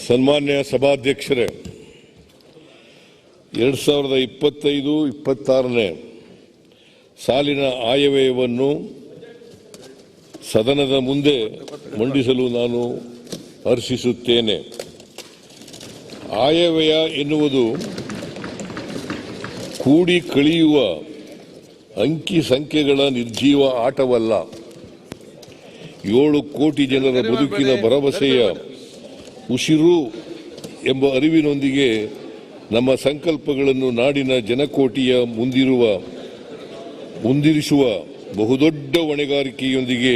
ಸನ್ಮಾನ್ಯ ಸಭಾಧ್ಯಕ್ಷರೇ, 2025-26ನೇ ಸಾಲಿನ ಆಯವ್ಯಯವನ್ನು ಸದನದ ಮುಂದೆ ಮಂಡಿಸಲು ನಾನು ಹರ್ಷಿಸುತ್ತೇನೆ. ಆಯವ್ಯಯ ಎನ್ನುವುದು ಕೂಡಿ ಕಳೆಯುವ ಅಂಕಿ ಸಂಖ್ಯೆಗಳ ನಿರ್ಜೀವ ಆಟವಲ್ಲ. 7 ಕೋಟಿ ಜನರ ಬದುಕಿನ ಭರವಸೆಯ ಉಸಿರು ಎಂಬ ಅರಿವಿನೊಂದಿಗೆ ನಮ್ಮ ಸಂಕಲ್ಪಗಳನ್ನು ನಾಡಿನ ಜನಕೋಟಿಯ ಮುಂದಿರಿಸುವ ಬಹುದೊಡ್ಡ ಹೊಣೆಗಾರಿಕೆಯೊಂದಿಗೆ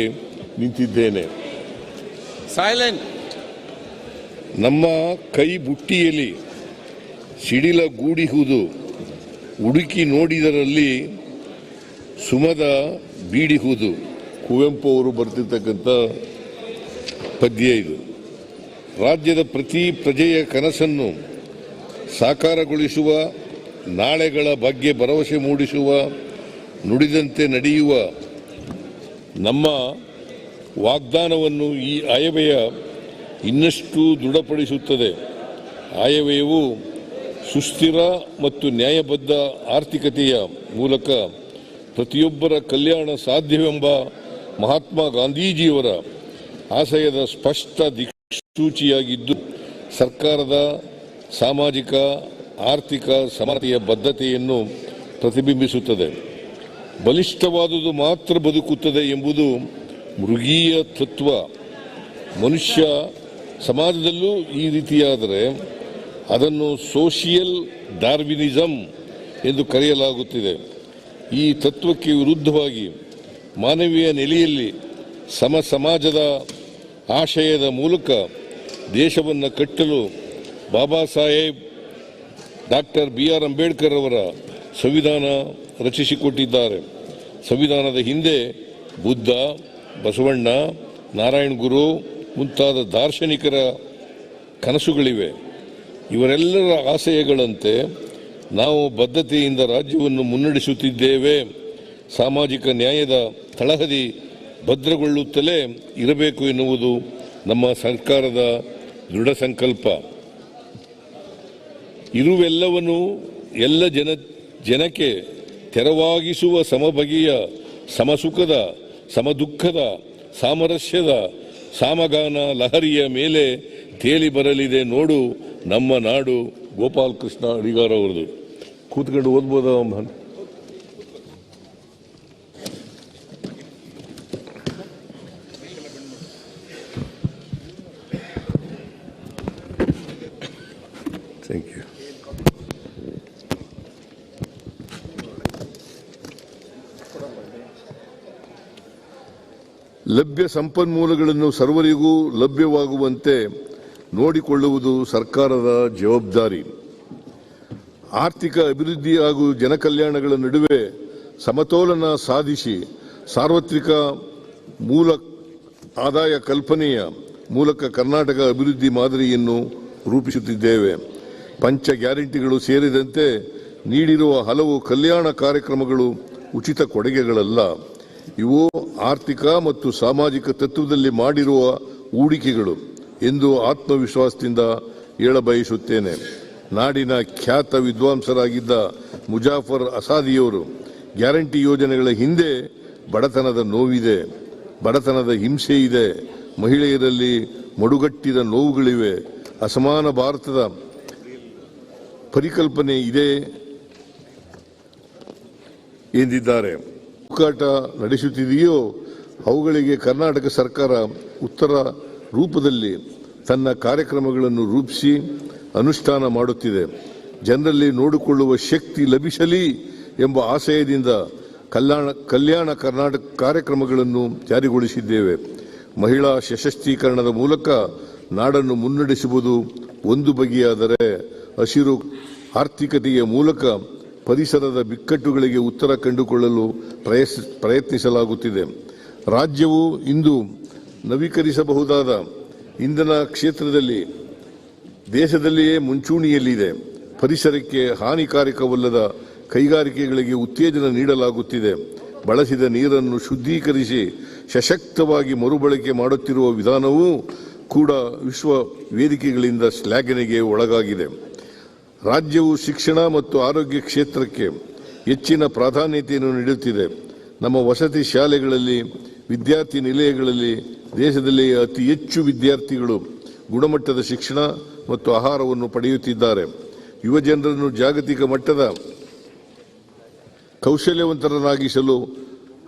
ನಿಂತಿದ್ದೇನೆ. ನಮ್ಮ ಕೈ ಬುಟ್ಟಿಯಲ್ಲಿ ಸಿಡಿಲ ಗೂಡಿಹುದು ಹುಡುಕಿ ನೋಡಿದರಲ್ಲಿ ಸುಮದ ಬೀಡಿಹುದು. ಕುವೆಂಪು ಅವರು ಬರೆದಿರ್ತಕ್ಕಂಥ ಪದ್ಯ ಇದು. ರಾಜ್ಯದ ಪ್ರತಿ ಪ್ರಜೆಯ ಕನಸನ್ನು ಸಾಕಾರಗೊಳಿಸುವ, ನಾಳೆಗಳ ಬಗ್ಗೆ ಭರವಸೆ ಮೂಡಿಸುವ, ನುಡಿದಂತೆ ನಡೆಯುವ ನಮ್ಮ ವಾಗ್ದಾನವನ್ನು ಈ ಆಯವ್ಯಯ ಇನ್ನಷ್ಟು ದೃಢಪಡಿಸುತ್ತದೆ. ಆಯವ್ಯಯವು ಸುಸ್ಥಿರ ಮತ್ತು ನ್ಯಾಯಬದ್ಧ ಆರ್ಥಿಕತೆಯ ಮೂಲಕ ಪ್ರತಿಯೊಬ್ಬರ ಕಲ್ಯಾಣ ಸಾಧ್ಯವೆಂಬ ಮಹಾತ್ಮ ಗಾಂಧೀಜಿಯವರ ಆಶಯದ ಸ್ಪಷ್ಟ ದಿಕ್ಸೂಚಿಯಾಗಿದ್ದು, ಸರ್ಕಾರದ ಸಾಮಾಜಿಕ ಆರ್ಥಿಕ ಸಮಾನತೆಯ ಬದ್ಧತೆಯನ್ನು ಪ್ರತಿಬಿಂಬಿಸುತ್ತದೆ. ಬಲಿಷ್ಠವಾದುದು ಮಾತ್ರ ಬದುಕುತ್ತದೆ ಎಂಬುದು ಮೃಗೀಯ ತತ್ವ. ಮನುಷ್ಯ ಸಮಾಜದಲ್ಲೂ ಈ ರೀತಿಯಾದರೆ ಅದನ್ನು ಸೋಷಿಯಲ್ ಡಾರ್ವಿನಿಸಮ್ ಎಂದು ಕರೆಯಲಾಗುತ್ತಿದೆ. ಈ ತತ್ವಕ್ಕೆ ವಿರುದ್ಧವಾಗಿ ಮಾನವೀಯ ನೆಲೆಯಲ್ಲಿ ಸಮಾಜದ ಆಶಯದ ಮೂಲಕ ದೇಶವನ್ನು ಕಟ್ಟಲು ಬಾಬಾ ಸಾಹೇಬ್ ಡಾಕ್ಟರ್ BR ಅಂಬೇಡ್ಕರ್ ಅವರ ಸಂವಿಧಾನ ರಚಿಸಿಕೊಟ್ಟಿದ್ದಾರೆ. ಸಂವಿಧಾನದ ಹಿಂದೆ ಬುದ್ಧ, ಬಸವಣ್ಣ, ನಾರಾಯಣ ಗುರು ಮುಂತಾದ ದಾರ್ಶನಿಕರ ಕನಸುಗಳಿವೆ. ಇವರೆಲ್ಲರ ಆಶಯಗಳಂತೆ ನಾವು ಬದ್ಧತೆಯಿಂದ ರಾಜ್ಯವನ್ನು ಮುನ್ನಡೆಸುತ್ತಿದ್ದೇವೆ. ಸಾಮಾಜಿಕ ನ್ಯಾಯದ ತಳಹದಿ ಭದ್ರಗೊಳ್ಳುತ್ತಲೇ ಇರಬೇಕು ಎನ್ನುವುದು ನಮ್ಮ ಸರ್ಕಾರದ ದೃಢ ಸಂಕಲ್ಪ. ಇರುವೆಲ್ಲವನ್ನು ಎಲ್ಲ ಜನಕ್ಕೆ ತೆರವಾಗಿಸುವ ಸಮಬಗೆಯ, ಸಮಸುಖದ, ಸಮದುಃಖದ, ಸಾಮರಸ್ಯದ ಸಾಮಗಾನ ಲಹರಿಯ ಮೇಲೆ ತೇಲಿ ಬರಲಿದೆ ನೋಡು ನಮ್ಮ ನಾಡು. ಗೋಪಾಲ್ ಕೃಷ್ಣ ಅಡಿಗಾರ್ ಅವರದು. ಕೂತ್ಕೊಂಡು ಓದ್ಬೋದ? Thank you. ಲಭ್ಯ ಸಂಪನ್ಮೂಲಗಳನ್ನು ಸರ್ವರಿಗೂ ಲಭ್ಯವಾಗುವಂತೆ ನೋಡಿಕೊಳ್ಳುವುದು ಸರ್ಕಾರದ ಜವಾಬ್ದಾರಿ. ಆರ್ಥಿಕ ಅಭಿವೃದ್ಧಿ ಹಾಗೂ ಜನಕಲ್ಯಾಣಗಳ ನಡುವೆ ಸಮತೋಲನ ಸಾಧಿಸಿ ಸಾರ್ವತ್ರಿಕ ಮೂಲ ಆದಾಯ ಕಲ್ಪನೆಯ ಮೂಲಕ ಕರ್ನಾಟಕ ಅಭಿವೃದ್ಧಿ ಮಾದರಿಯನ್ನು ರೂಪಿಸುತ್ತಿದ್ದೇವೆ. ಪಂಚ ಗ್ಯಾರಂಟಿಗಳು ಸೇರಿದಂತೆ ನೀಡಿರುವ ಹಲವು ಕಲ್ಯಾಣ ಕಾರ್ಯಕ್ರಮಗಳು ಉಚಿತ ಕೊಡುಗೆಗಳಲ್ಲ. ಇವು ಆರ್ಥಿಕ ಮತ್ತು ಸಾಮಾಜಿಕ ತತ್ವದಲ್ಲಿ ಮಾಡಿರುವ ಹೂಡಿಕೆಗಳು ಎಂದು ಆತ್ಮವಿಶ್ವಾಸದಿಂದ ಹೇಳಬಯಸುತ್ತೇನೆ. ನಾಡಿನ ಖ್ಯಾತ ವಿದ್ವಾಂಸರಾಗಿದ್ದ ಮುಜಾಫರ್ ಅಸಾದಿಯವರು ಗ್ಯಾರಂಟಿ ಯೋಜನೆಗಳ ಹಿಂದೆ ಬಡತನದ ನೋವಿದೆ, ಬಡತನದ ಹಿಂಸೆ ಇದೆ, ಮಹಿಳೆಯರಲ್ಲಿ ಮಡುಗಟ್ಟಿದ ನೋವುಗಳಿವೆ, ಅಸಮಾನ ಭಾರತದ ಪರಿಕಲ್ಪನೆ ಇದೆ ಎಂದಿದ್ದಾರೆ. ಹುಡುಕಾಟ ನಡೆಸುತ್ತಿದೆಯೋ ಅವುಗಳಿಗೆ ಕರ್ನಾಟಕ ಸರ್ಕಾರ ಉತ್ತರ ರೂಪದಲ್ಲಿ ತನ್ನ ಕಾರ್ಯಕ್ರಮಗಳನ್ನು ರೂಪಿಸಿ ಅನುಷ್ಠಾನ ಮಾಡುತ್ತಿದೆ. ಜನರಲ್ಲಿ ನೋಡಿಕೊಳ್ಳುವ ಶಕ್ತಿ ಲಭಿಸಲಿ ಎಂಬ ಆಶಯದಿಂದ ಕಲ್ಯಾಣ ಕರ್ನಾಟಕ ಕಾರ್ಯಕ್ರಮಗಳನ್ನು ಜಾರಿಗೊಳಿಸಿದ್ದೇವೆ. ಮಹಿಳಾ ಸಶಕ್ತೀಕರಣದ ಮೂಲಕ ನಾಡನ್ನು ಮುನ್ನಡೆಸುವುದು ಒಂದು ಬಗೆಯಾದರೆ, ಹಸಿರು ಆರ್ಥಿಕತೆಯ ಮೂಲಕ ಪರಿಸರದ ಬಿಕ್ಕಟ್ಟುಗಳಿಗೆ ಉತ್ತರ ಕಂಡುಕೊಳ್ಳಲು ಪ್ರಯತ್ನಿಸಲಾಗುತ್ತಿದೆ. ರಾಜ್ಯವು ಇಂದು ನವೀಕರಿಸಬಹುದಾದ ಇಂಧನ ಕ್ಷೇತ್ರದಲ್ಲಿ ದೇಶದಲ್ಲಿಯೇ ಮುಂಚೂಣಿಯಲ್ಲಿದೆ. ಪರಿಸರಕ್ಕೆ ಹಾನಿಕಾರಕವಲ್ಲದ ಕೈಗಾರಿಕೆಗಳಿಗೆ ಉತ್ತೇಜನ ನೀಡಲಾಗುತ್ತಿದೆ. ಬಳಸಿದ ನೀರನ್ನು ಶುದ್ಧೀಕರಿಸಿ ಸಶಕ್ತವಾಗಿ ಮರುಬಳಕೆ ಮಾಡುತ್ತಿರುವ ವಿಧಾನವು ಕೂಡ ವಿಶ್ವ ವೇದಿಕೆಗಳಿಂದ ಶ್ಲಾಘನೆಗೆ ಒಳಗಾಗಿದೆ. ರಾಜ್ಯವು ಶಿಕ್ಷಣ ಮತ್ತು ಆರೋಗ್ಯ ಕ್ಷೇತ್ರಕ್ಕೆ ಹೆಚ್ಚಿನ ಪ್ರಾಧಾನ್ಯತೆಯನ್ನು ನೀಡುತ್ತಿದೆ. ನಮ್ಮ ವಸತಿ ಶಾಲೆಗಳಲ್ಲಿ, ವಿದ್ಯಾರ್ಥಿ ನಿಲಯಗಳಲ್ಲಿ ದೇಶದಲ್ಲಿ ಅತಿ ಹೆಚ್ಚು ವಿದ್ಯಾರ್ಥಿಗಳು ಗುಣಮಟ್ಟದ ಶಿಕ್ಷಣ ಮತ್ತು ಆಹಾರವನ್ನು ಪಡೆಯುತ್ತಿದ್ದಾರೆ. ಯುವಜನರನ್ನು ಜಾಗತಿಕ ಮಟ್ಟದ ಕೌಶಲ್ಯವಂತರನ್ನಾಗಿಸಲು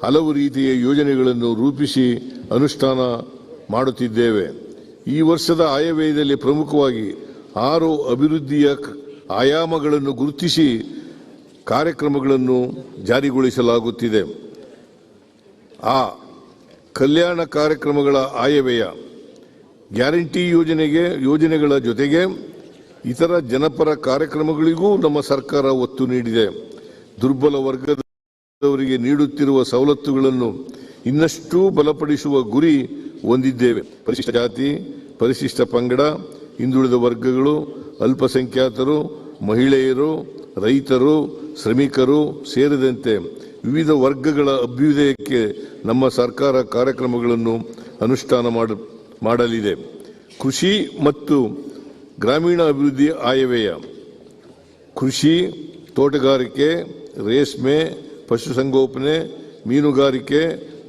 ಹಲವು ರೀತಿಯ ಯೋಜನೆಗಳನ್ನು ರೂಪಿಸಿ ಅನುಷ್ಠಾನ ಮಾಡುತ್ತಿದ್ದೇವೆ. ಈ ವರ್ಷದ ಆಯವ್ಯಯದಲ್ಲಿ ಪ್ರಮುಖವಾಗಿ 6 ಅಭಿವೃದ್ಧಿಯ ಆಯಾಮಗಳನ್ನು ಗುರುತಿಸಿ ಕಾರ್ಯಕ್ರಮಗಳನ್ನು ಜಾರಿಗೊಳಿಸಲಾಗುತ್ತಿದೆ. ಕಲ್ಯಾಣ ಕಾರ್ಯಕ್ರಮಗಳ ಆಯವ್ಯಯ ಗ್ಯಾರಂಟಿ ಯೋಜನೆಗಳ ಜೊತೆಗೆ ಇತರ ಜನಪರ ಕಾರ್ಯಕ್ರಮಗಳಿಗೂ ನಮ್ಮ ಸರ್ಕಾರ ಒತ್ತು ನೀಡಿದೆ. ದುರ್ಬಲ ವರ್ಗದವರಿಗೆ ನೀಡುತ್ತಿರುವ ಸವಲತ್ತುಗಳನ್ನು ಇನ್ನಷ್ಟು ಬಲಪಡಿಸುವ ಗುರಿ ಹೊಂದಿದ್ದೇವೆ. ಪರಿಶಿಷ್ಟ ಜಾತಿ, ಪರಿಶಿಷ್ಟ ಪಂಗಡ, ಹಿಂದುಳಿದ ವರ್ಗಗಳು, ಅಲ್ಪಸಂಖ್ಯಾತರು, ಮಹಿಳೆಯರು, ರೈತರು, ಶ್ರಮಿಕರು ಸೇರಿದಂತೆ ವಿವಿಧ ವರ್ಗಗಳ ಅಭ್ಯುದಯಕ್ಕೆ ನಮ್ಮ ಸರ್ಕಾರ ಕಾರ್ಯಕ್ರಮಗಳನ್ನು ಅನುಷ್ಠಾನ ಮಾಡಲಿದೆ. ಕೃಷಿ ಮತ್ತು ಗ್ರಾಮೀಣ ಅಭಿವೃದ್ಧಿ ಆಯವ್ಯಯ ಕೃಷಿ, ತೋಟಗಾರಿಕೆ, ರೇಷ್ಮೆ, ಪಶುಸಂಗೋಪನೆ, ಮೀನುಗಾರಿಕೆ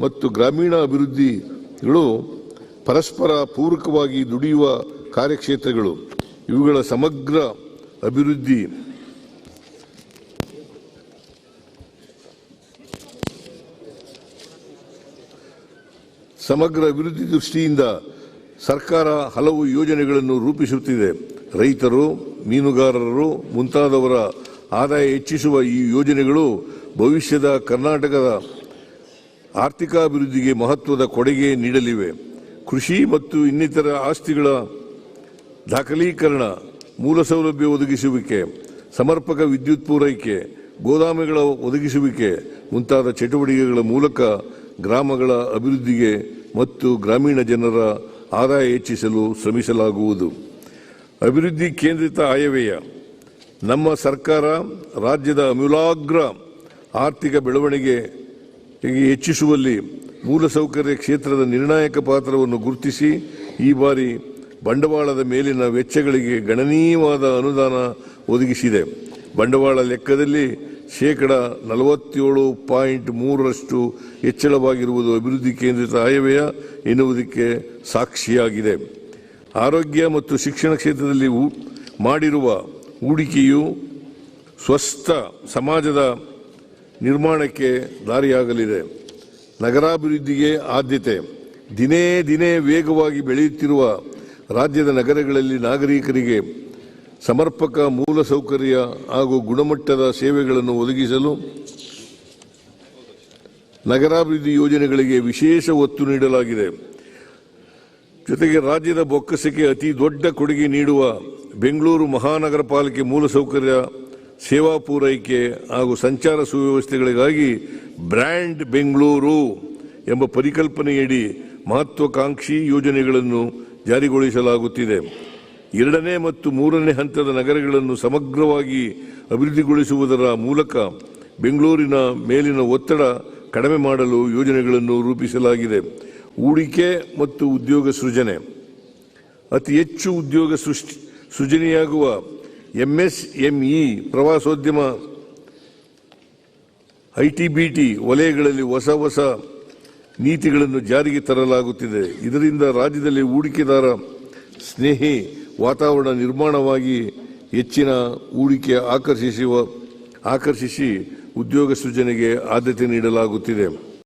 ಮತ್ತು ಗ್ರಾಮೀಣ ಅಭಿವೃದ್ಧಿಗಳು ಪರಸ್ಪರ ಪೂರಕವಾಗಿ ದುಡಿಯುವ ಕಾರ್ಯಕ್ಷೇತ್ರಗಳು. ಇವುಗಳ ಸಮಗ್ರ ಅಭಿವೃದ್ಧಿ ದೃಷ್ಟಿಯಿಂದ ಸರ್ಕಾರ ಹಲವು ಯೋಜನೆಗಳನ್ನು ರೂಪಿಸುತ್ತಿದೆ. ರೈತರು, ಮೀನುಗಾರರು ಮುಂತಾದವರ ಆದಾಯ ಹೆಚ್ಚಿಸುವ ಈ ಯೋಜನೆಗಳು ಭವಿಷ್ಯದ ಕರ್ನಾಟಕದ ಆರ್ಥಿಕಾಭಿವೃದ್ಧಿಗೆ ಮಹತ್ವದ ಕೊಡುಗೆ ನೀಡಲಿವೆ. ಕೃಷಿ ಮತ್ತು ಇನ್ನಿತರ ಆಸ್ತಿಗಳ ದಾಖಲೀಕರಣ, ಮೂಲಸೌಲಭ್ಯ ಒದಗಿಸುವಿಕೆ, ಸಮರ್ಪಕ ವಿದ್ಯುತ್ ಪೂರೈಕೆ, ಗೋದಾಮುಗಳ ಒದಗಿಸುವಿಕೆ ಮುಂತಾದ ಚಟುವಟಿಕೆಗಳ ಮೂಲಕ ಗ್ರಾಮಗಳ ಅಭಿವೃದ್ಧಿಗೆ ಮತ್ತು ಗ್ರಾಮೀಣ ಜನರ ಆದಾಯ ಹೆಚ್ಚಿಸಲು ಶ್ರಮಿಸಲಾಗುವುದು. ಅಭಿವೃದ್ಧಿ ಕೇಂದ್ರಿತ ಆಯವ್ಯಯ ನಮ್ಮ ಸರ್ಕಾರ ರಾಜ್ಯದ ಅಮೂಲಾಗ್ರ ಆರ್ಥಿಕ ಬೆಳವಣಿಗೆ ಹೆಚ್ಚಿಸುವಲ್ಲಿ ಮೂಲಸೌಕರ್ಯ ಕ್ಷೇತ್ರದ ನಿರ್ಣಾಯಕ ಪಾತ್ರವನ್ನು ಗುರುತಿಸಿ ಈ ಬಾರಿ ಬಂಡವಾಳದ ಮೇಲಿನ ವೆಚ್ಚಗಳಿಗೆ ಗಣನೀಯವಾದ ಅನುದಾನ ಒದಗಿಸಿದೆ. ಬಂಡವಾಳ ಲೆಕ್ಕದಲ್ಲಿ 47.3% ಹೆಚ್ಚಳವಾಗಿರುವುದು ಅಭಿವೃದ್ಧಿ ಕೇಂದ್ರಿತ ಆಯವ್ಯಯ ಎನ್ನುವುದಕ್ಕೆ ಸಾಕ್ಷಿಯಾಗಿದೆ. ಆರೋಗ್ಯ ಮತ್ತು ಶಿಕ್ಷಣ ಕ್ಷೇತ್ರದಲ್ಲಿ ಮಾಡಿರುವ ಹೂಡಿಕೆಯು ಸ್ವಸ್ಥ ಸಮಾಜದ ನಿರ್ಮಾಣಕ್ಕೆ ದಾರಿಯಾಗಲಿದೆ. ನಗರಾಭಿವೃದ್ಧಿಗೆ ಆದ್ಯತೆ. ದಿನೇ ದಿನೇ ವೇಗವಾಗಿ ಬೆಳೆಯುತ್ತಿರುವ ರಾಜ್ಯದ ನಗರಗಳಲ್ಲಿ ನಾಗರಿಕರಿಗೆ ಸಮರ್ಪಕ ಮೂಲಸೌಕರ್ಯ ಹಾಗೂ ಗುಣಮಟ್ಟದ ಸೇವೆಗಳನ್ನು ಒದಗಿಸಲು ನಗರಾಭಿವೃದ್ಧಿ ಯೋಜನೆಗಳಿಗೆ ವಿಶೇಷ ಒತ್ತು ನೀಡಲಾಗಿದೆ. ಜೊತೆಗೆ ರಾಜ್ಯದ ಬೊಕ್ಕಸಕ್ಕೆ ಅತಿ ದೊಡ್ಡ ಕೊಡುಗೆ ನೀಡುವ ಬೆಂಗಳೂರು ಮಹಾನಗರ ಪಾಲಿಕೆ ಮೂಲಸೌಕರ್ಯ, ಸೇವಾ ಪೂರೈಕೆ ಹಾಗೂ ಸಂಚಾರ ಸುವ್ಯವಸ್ಥೆಗಳಿಗಾಗಿ ಬ್ರ್ಯಾಂಡ್ ಬೆಂಗಳೂರು ಎಂಬ ಪರಿಕಲ್ಪನೆಯಡಿ ಮಹತ್ವಾಕಾಂಕ್ಷಿ ಯೋಜನೆಗಳನ್ನು ಜಾರಿಗೊಳಿಸಲಾಗುತ್ತಿದೆ. 2ನೇ ಮತ್ತು 3ನೇ ಹಂತದ ನಗರಗಳನ್ನು ಸಮಗ್ರವಾಗಿ ಅಭಿವೃದ್ಧಿಗೊಳಿಸುವುದರ ಮೂಲಕ ಬೆಂಗಳೂರಿನ ಮೇಲಿನ ಒತ್ತಡ ಕಡಿಮೆ ಮಾಡಲು ಯೋಜನೆಗಳನ್ನು ರೂಪಿಸಲಾಗಿದೆ. ಹೂಡಿಕೆ ಮತ್ತು ಉದ್ಯೋಗ ಸೃಜನೆ. ಅತಿ ಹೆಚ್ಚು ಉದ್ಯೋಗ ಸೃಜನೆಯಾಗುವ ಎಂಎಸ್ಎಂಇ, ಪ್ರವಾಸೋದ್ಯಮ, ಐಟಿ-ಬಿಟಿ ವಲಯಗಳಲ್ಲಿ ಹೊಸ ನೀತಿಗಳನ್ನು ಜಾರಿಗೆ ತರಲಾಗುತ್ತಿದೆ. ಇದರಿಂದ ರಾಜ್ಯದಲ್ಲಿ ಹೂಡಿಕೆದಾರ ಸ್ನೇಹಿ ವಾತಾವರಣ ನಿರ್ಮಾಣವಾಗಿ ಹೆಚ್ಚಿನ ಹೂಡಿಕೆ ಆಕರ್ಷಿಸಿ ಉದ್ಯೋಗ ಸೃಜನೆಗೆ ಆದ್ಯತೆ ನೀಡಲಾಗುತ್ತಿದೆ.